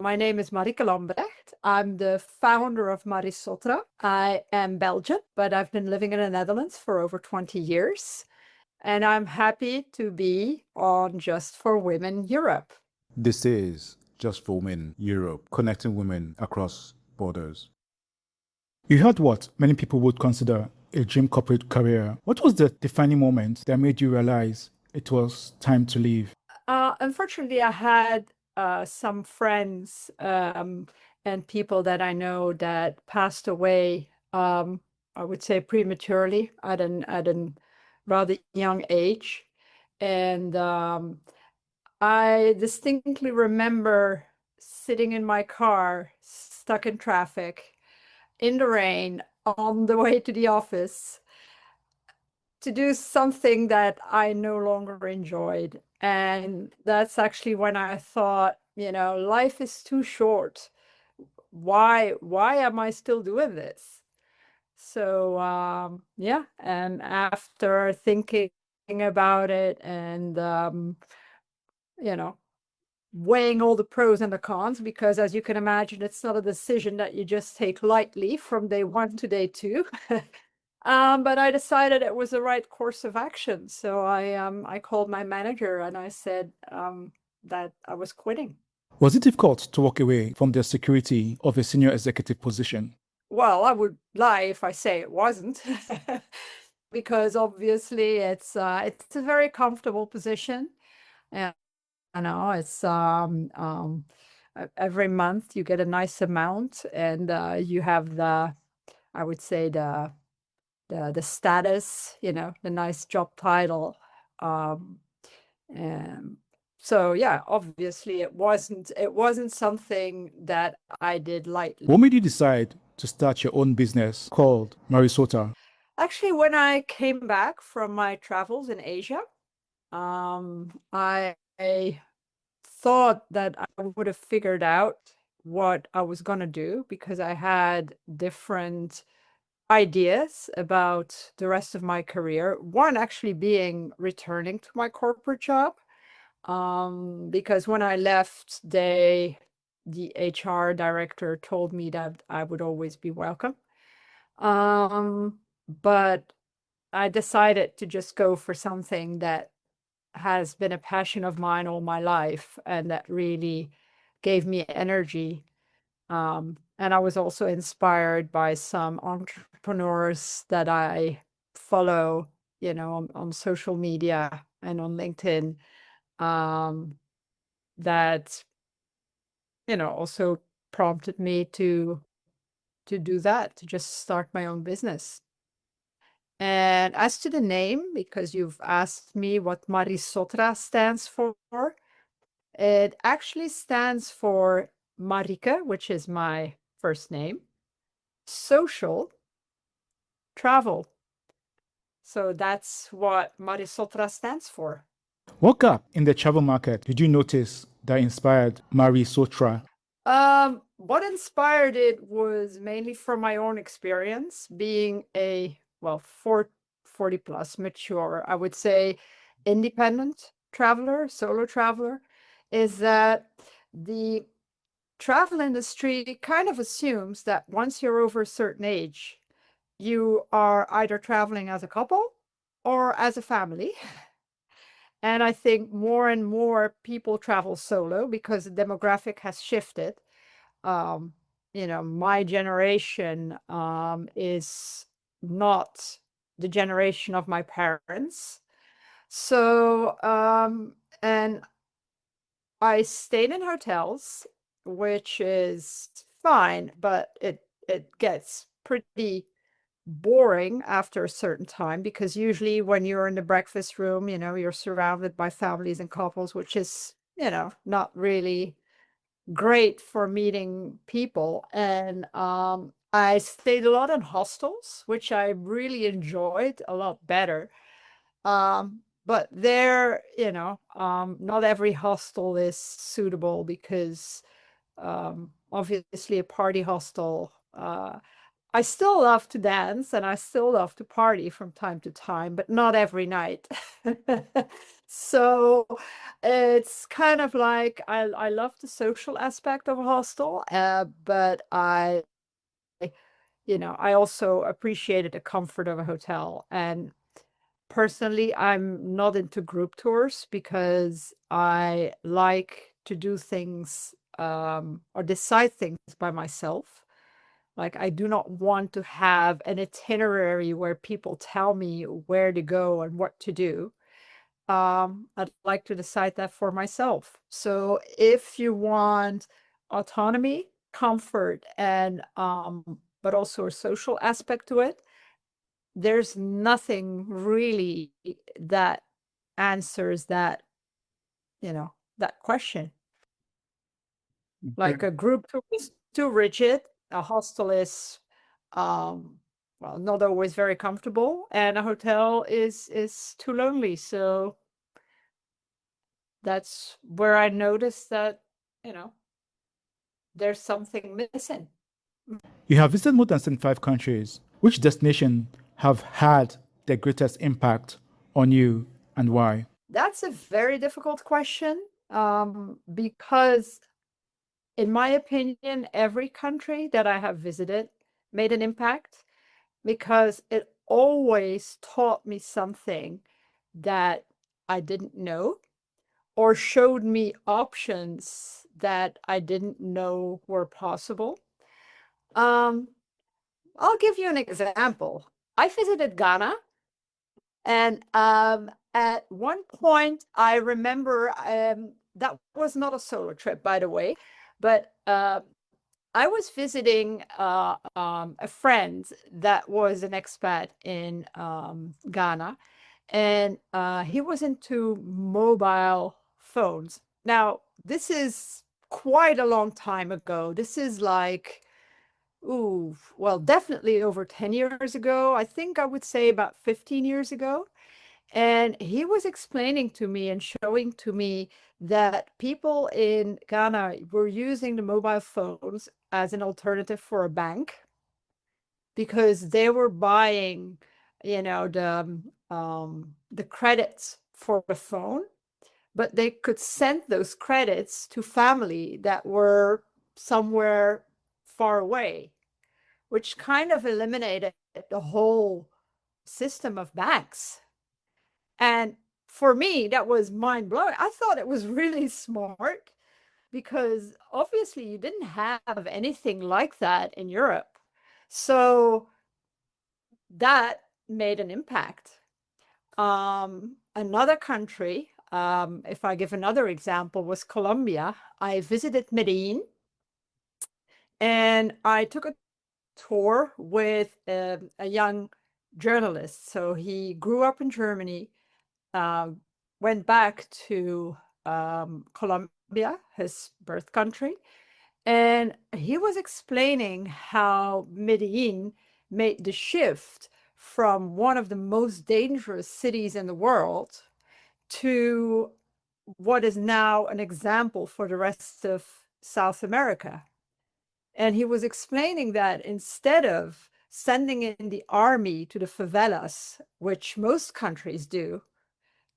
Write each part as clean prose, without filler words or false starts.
My name is Marike Lambrecht. I'm the founder of Marisotra. I am Belgian, but I've been living in the Netherlands for over 20 years. And I'm happy to be on Just for Women Europe. This is Just for Women Europe, connecting women across borders. You had what many people would consider a dream corporate career. What was the defining moment that made you realize it was time to leave? Unfortunately, I had some friends and people that I know that passed away, I would say prematurely at an rather young age. And I distinctly remember sitting in my car, stuck in traffic, in the rain, on the way to the office to do something that I no longer enjoyed. And that's actually when I thought, life is too short. Why am I still doing this? So yeah, and after thinking about it and weighing all the pros and the cons, because as you can imagine, it's not a decision that you just take lightly from day one to day two. But I decided it was the right course of action. So I called my manager and I said that I was quitting. Was it difficult to walk away from the security of a senior executive position? Well, I would lie if I say it wasn't, because obviously it's a very comfortable position. And I know it's every month you get a nice amount, and you have I would say the status, the nice job title. And so yeah, obviously it wasn't something that I did lightly. What made you decide to start your own business called Marisota? Actually, when I came back from my travels in Asia, I thought that I would have figured out what I was going to do because I had different ideas about the rest of my career. One actually being returning to my corporate job, because when I left, the HR director told me that I would always be welcome. But I decided to just go for something that has been a passion of mine all my life and that really gave me energy. And I was also inspired by some entrepreneurs that I follow, on social media and on LinkedIn, that, also prompted me to do that, to just start my own business. And as to the name, because you've asked me what Marisotra stands for, it actually stands for Marike, which is my first name, social, travel. So that's what Marisotra stands for. What gap in the travel market did you notice that inspired Marisotra? What inspired it was mainly from my own experience being a, 40 plus mature, I would say, independent traveler, solo traveler, is that the travel industry kind of assumes that once you're over a certain age, you are either traveling as a couple or as a family. And I think more and more people travel solo because the demographic has shifted. Um, my generation is not the generation of my parents. So, and I stayed in hotels, which is fine, but it gets pretty boring after a certain time because usually when you're in the breakfast room, you're surrounded by families and couples, which is, not really great for meeting people. And I stayed a lot in hostels, which I really enjoyed a lot better. But there, not every hostel is suitable because obviously a party hostel, I still love to dance and I still love to party from time to time, but not every night. So it's kind of like I love the social aspect of a hostel, but I also appreciated the comfort of a hotel. And personally, I'm not into group tours because I like to do things or decide things by myself. Like, I do not want to have an itinerary where people tell me where to go and what to do. I'd like to decide that for myself. So if you want autonomy, comfort, and but also a social aspect to it, there's nothing really that answers that question. Like, Okay. a group tour is too rigid, a hostel is well, not always very comfortable, and a hotel is too lonely. So that's where I noticed that, you know, there's something missing. You have visited more than 75 countries. Which destination have had the greatest impact on you and why? That's a very difficult question, because in my opinion, every country that I have visited made an impact, because it always taught me something that I didn't know, or showed me options that I didn't know were possible. Um, I'll give you an example. I visited Ghana, and at one point, I remember, that was not a solo trip, by the way, but I was visiting a friend that was an expat in Ghana, and he was into mobile phones. Now, this is quite a long time ago. This is like, ooh, well, definitely over 10 years ago. I think I would say about 15 years ago. And he was explaining to me and showing to me that people in Ghana were using the mobile phones as an alternative for a bank, because they were buying, the credits for the phone, but they could send those credits to family that were somewhere far away, which kind of eliminated the whole system of banks. And for me, that was mind blowing. I thought it was really smart, because obviously you didn't have anything like that in Europe. So that made an impact. Another country, if I give another example, was Colombia. I visited Medellin, and I took a tour with a young journalist. So he grew up in Germany, went back to Colombia, his birth country, and he was explaining how Medellin made the shift from one of the most dangerous cities in the world to what is now an example for the rest of South America. And he was explaining that instead of sending in the army to the favelas, which most countries do,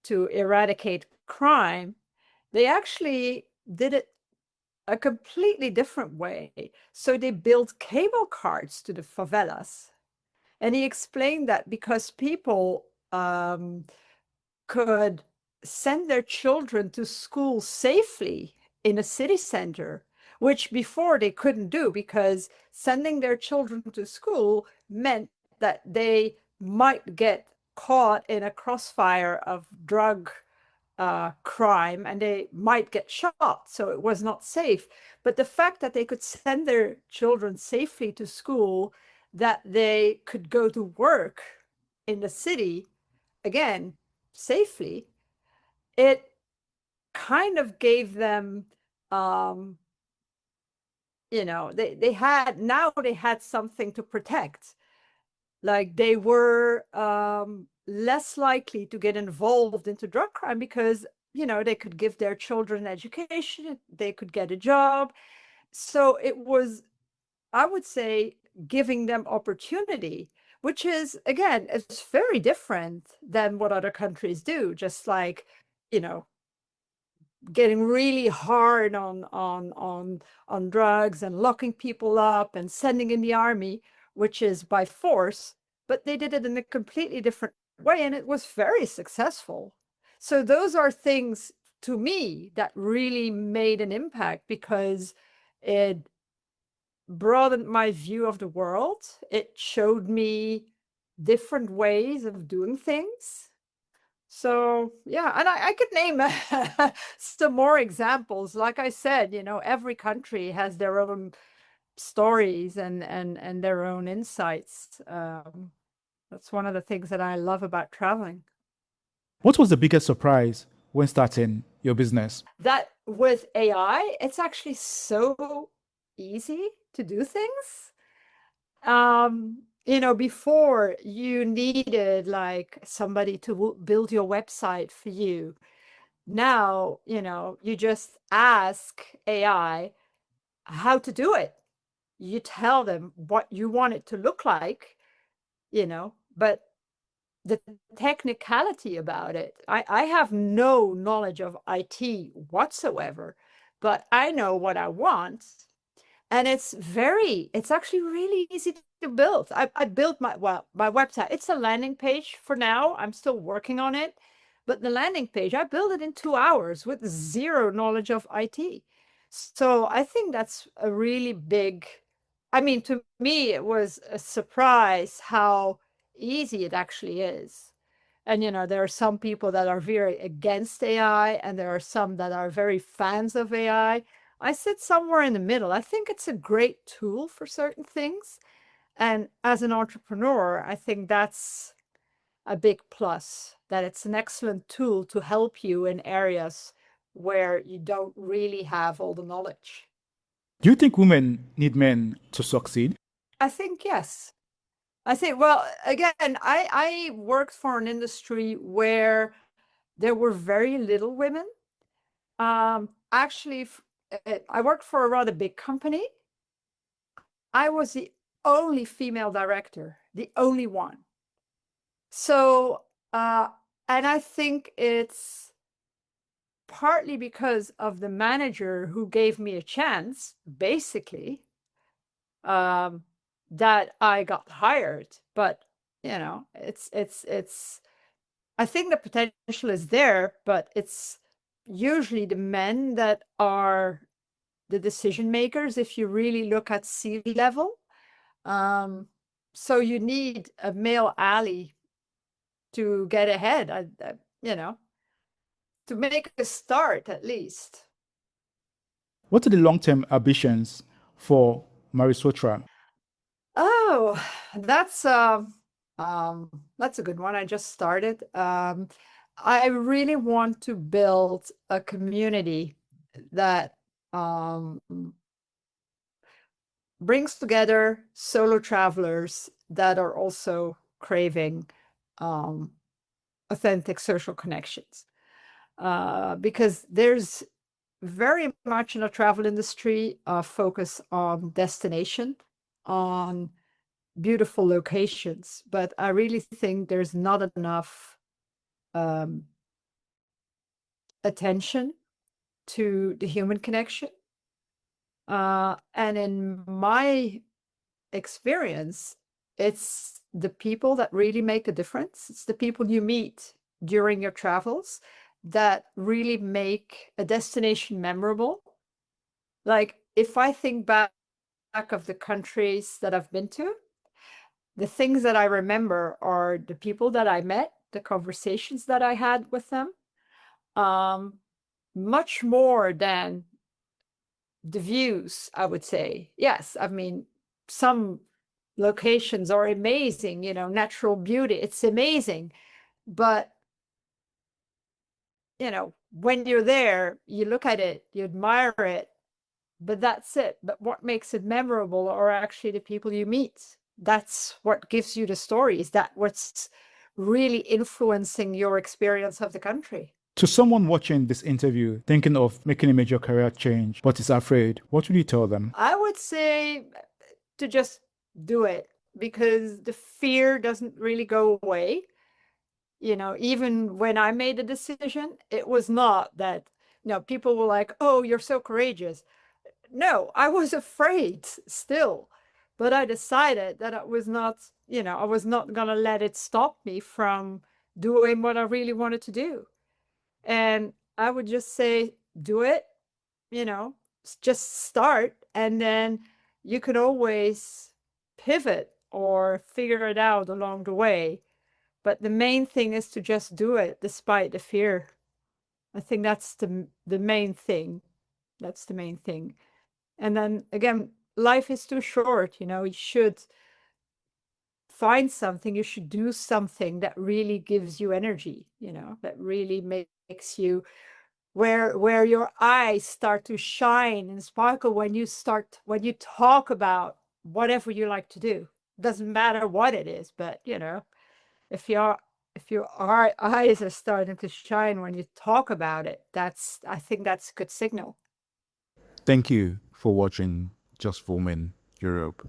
to eradicate crime, they actually did it a completely different way. So they built cable cars to the favelas. And he explained that because people could send their children to school safely in a city center, which before they couldn't do, because sending their children to school meant that they might get caught in a crossfire of drug crime, and they might get shot. So it was not safe. But the fact that they could send their children safely to school, that they could go to work in the city, again, safely, it kind of gave them, um, they had something to protect. Like, they were less likely to get involved into drug crime, because they could give their children education, they could get a job. So it was, I would say, giving them opportunity, which is, again, it's very different than what other countries do. Just like, you know, getting really hard on drugs and locking people up and sending in the army, which is by force, but they did it in a completely different way, and it was very successful. So those are things to me that really made an impact, because it broadened my view of the world. It showed me different ways of doing things. So yeah, and I could name some more examples. Like I said, you know, every country has their own stories and their own insights. That's one of the things that I love about traveling. What was the biggest surprise when starting your business? That with AI, it's actually so easy to do things. You know, before you needed like somebody to build your website for you. Now, you know, you just ask AI how to do it. You tell them what you want it to look like, you know, but the technicality about it, I have no knowledge of IT whatsoever, but I know what I want. And it's actually really easy to build. I built my website. It's a landing page for now. I'm still working on it. But the landing page, I built it in 2 hours with zero knowledge of IT. So I think that's a really big, I mean, to me, it was a surprise how easy it actually is. And, you know, there are some people that are very against AI, and there are some that are very fans of AI. I sit somewhere in the middle. I think it's a great tool for certain things. And as an entrepreneur, I think that's a big plus, that it's an excellent tool to help you in areas where you don't really have all the knowledge. Do you think women need men to succeed? I think yes. I think, well, again, I worked for an industry where there were very little women. Actually, I worked for a rather big company. I was the only female director, the only one. So, and I think it's partly because of the manager who gave me a chance, basically, that I got hired. But, you know, I think the potential is there, but it's usually the men that are the decision makers if you really look at C-level. So you need a male ally to get ahead, you know, to make a start at least. What are the long-term ambitions for Marisotra? Oh, that's a good one. I just started. I really want to build a community that brings together solo travelers that are also craving authentic social connections. Because there's very much in the travel industry focus on destination, on beautiful locations, but I really think there's not enough attention to the human connection. And in my experience, it's the people that really make a difference. It's the people you meet during your travels that really make a destination memorable. Like if I think back of the countries that I've been to, the things that I remember are the people that I met, the conversations that I had with them, much more than the views, I would say. Yes, I mean, some locations are amazing, you know, natural beauty, it's amazing. But, you know, when you're there, you look at it, you admire it, but that's it. But what makes it memorable are actually the people you meet. That's what gives you the stories. That what's really influencing your experience of the country. To someone watching this interview, thinking of making a major career change, but is afraid, what would you tell them? I would say to just do it, because the fear doesn't really go away. You know, even when I made a decision, it was not that, you know, people were like, oh, you're so courageous. No, I was afraid still, but I decided that I was not, you know, I was not going to let it stop me from doing what I really wanted to do. And I would just say, do it, you know, just start. And then you could always pivot or figure it out along the way. But the main thing is to just do it despite the fear. I think that's the main thing. That's the main thing. And then again, life is too short, you know, you should find something, you should do something that really gives you energy, you know, that really makes you, where your eyes start to shine and sparkle when you talk about whatever you like to do. Doesn't matter what it is, but you know, if your eyes are starting to shine when you talk about it, I think that's a good signal. Thank you for watching Just for Women Europe.